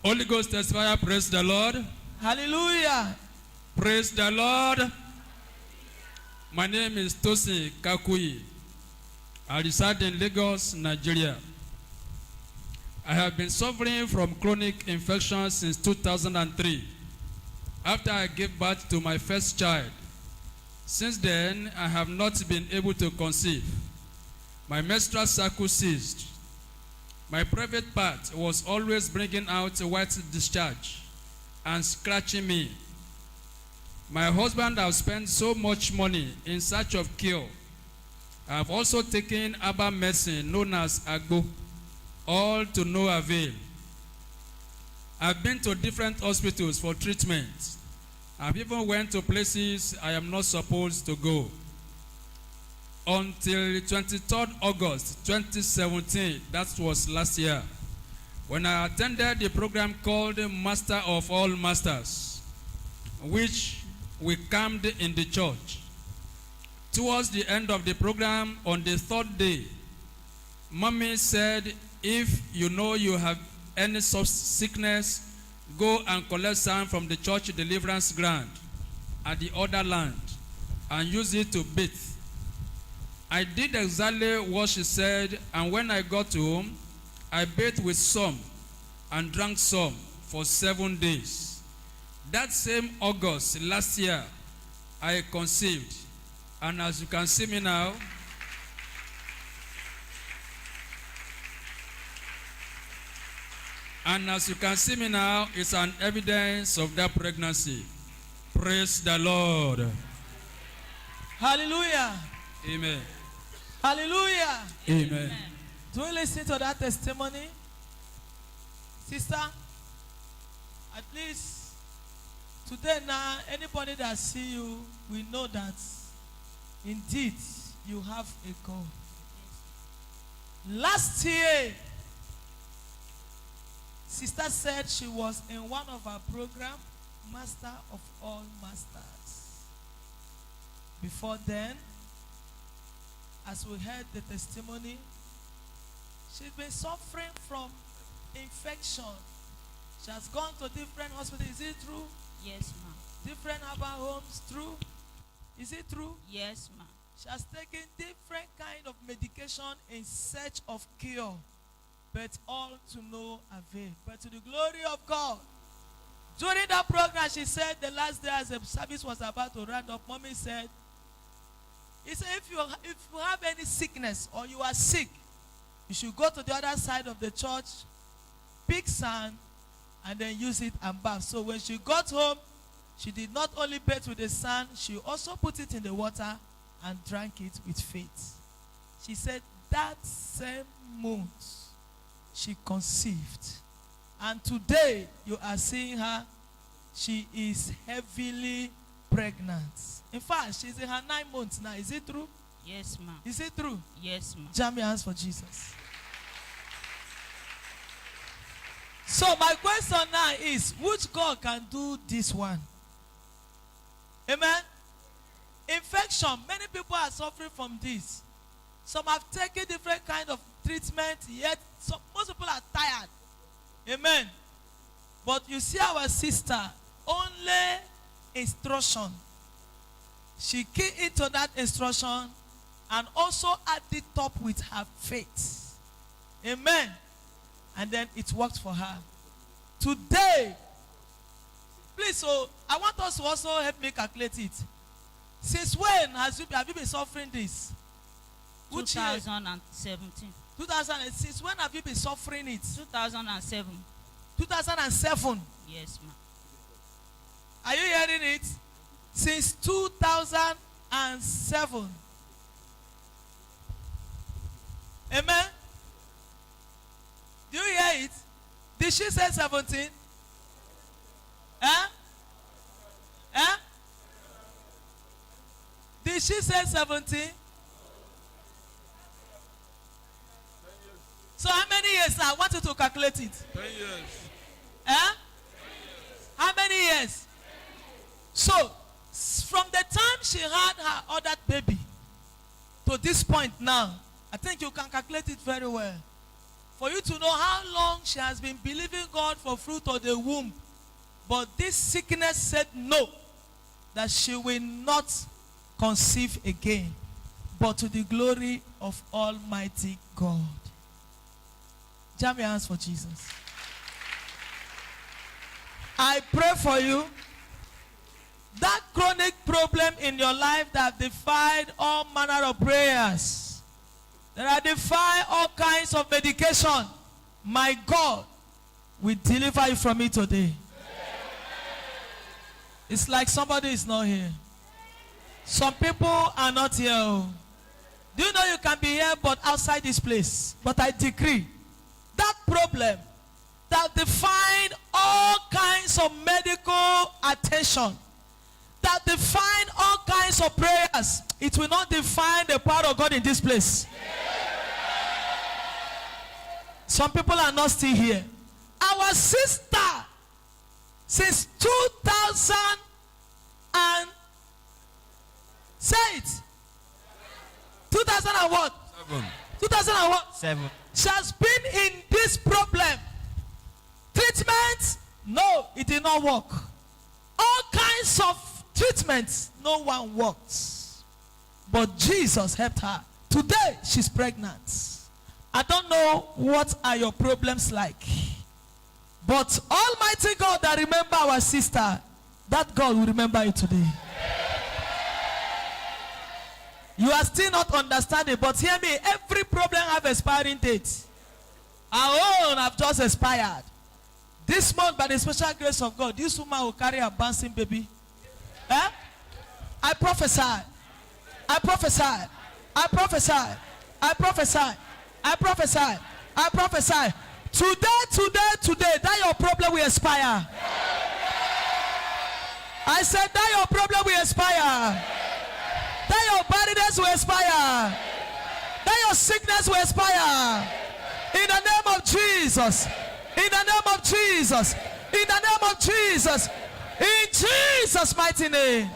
Holy Ghost testifier, praise the Lord. Hallelujah. Praise the Lord. My name is Tosin Kakui. I reside in Lagos, Nigeria. I have been suffering from chronic infection since 2003 after I gave birth to my first child. Since then, I have not been able to conceive. My menstrual cycle ceased. My private part was always bringing out a white discharge and scratching me. My husband has spent so much money in search of cure. I have also taken herbal medicine known as Agbo, all to no avail. I've been to different hospitals for treatment. I've even went to places I am not supposed to go. Until 23rd August 2017, that was last year, when I attended the program called Master of All Masters, which we camped in the church. Towards the end of the program, on the third day, Mommy said, if you know you have any such sickness, go and collect some from the church deliverance ground at the other land and use it to bathe. I did exactly what she said, and when I got home, I bathed with some and drank some for 7 days. That same August last year, I conceived, and as you can see me now, it's an evidence of that pregnancy. Praise the Lord. Hallelujah. Amen. Hallelujah. Amen. Do you listen to that testimony? Sister, at least today now, anybody that see you will know that indeed you have a God. Last year, Sister said she was in one of our programs, Master of All Masters. Before then, as we heard the testimony, she's been suffering from infection. She has gone to different hospitals. Is it true? Yes, ma'am. Different urban homes. True? Is it true? Yes, ma'am. She has taken different kind of medication in search of cure, but all to no avail. But to the glory of God, during that program, she said the last day as the service was about to round up, Mommy said, he said, if you have any sickness or you are sick, you should go to the other side of the church, pick sand, and then use it and bath. So when she got home, she did not only bathe with the sand, she also put it in the water and drank it with faith. She said that same month, she conceived. And today, you are seeing her, she is heavily pregnant. In fact, she's in her 9 months now. Is it true? Yes, ma'am. Is it true? Yes, ma'am. Jam your hands for Jesus. So my question now is, which God can do this one? Amen? Infection. Many people are suffering from this. Some have taken different kind of treatment, yet most people are tired. Amen? But you see our sister, only instruction. She keyed into that instruction and also added it up with her faith. Amen. And then it worked for her. Today, please, so I want us to also help me calculate it. Since when have you been suffering this? 2017. 2000. Since when have you been suffering it? 2007. 2007. Yes, ma'am. Are you hearing it? Since 2007. Amen. Do you hear it? Did she say 17? Did she say 17? So how many years now? I want you to calculate it. 10 years. How many years? So, from the time she had her other baby to this point now, I think you can calculate it very well. for you to know how long she has been believing God for fruit of the womb. But this sickness said no, that she will not conceive again, but to the glory of Almighty God. Jam your hands for Jesus. I pray for you. That chronic problem in your life that have defied all manner of prayers, that have defied all kinds of medication, my God will deliver you from it today. It's like somebody is not here. Some people are not here. Do you know you can be here but outside this place? But I decree that problem that defined all kinds of medical attention, that define all kinds of prayers, it will not define the power of God in this place. Some people are not still here. Our sister, since 2000 and say it, 2000 and what? 2000 and what? 7. She has been in this problem. Treatment? No, it did not work. All kinds of treatments, no one worked. But Jesus helped her. Today, she's pregnant. I don't know what are your problems like. But Almighty God that remember our sister, that God will remember you today. You are still not understanding, but hear me, every problem have expiring date. Our own have just expired. This month, by the special grace of God, this woman will carry a bouncing baby. Eh? I prophesy. I prophesy. I prophesy. I prophesy. I prophesy. I prophesy. Today, that your problem will expire. I said that your problem will expire. That your barrenness will expire. That your sickness will expire. In the name of Jesus. In the name of Jesus. In the name of Jesus. In Jesus' mighty name.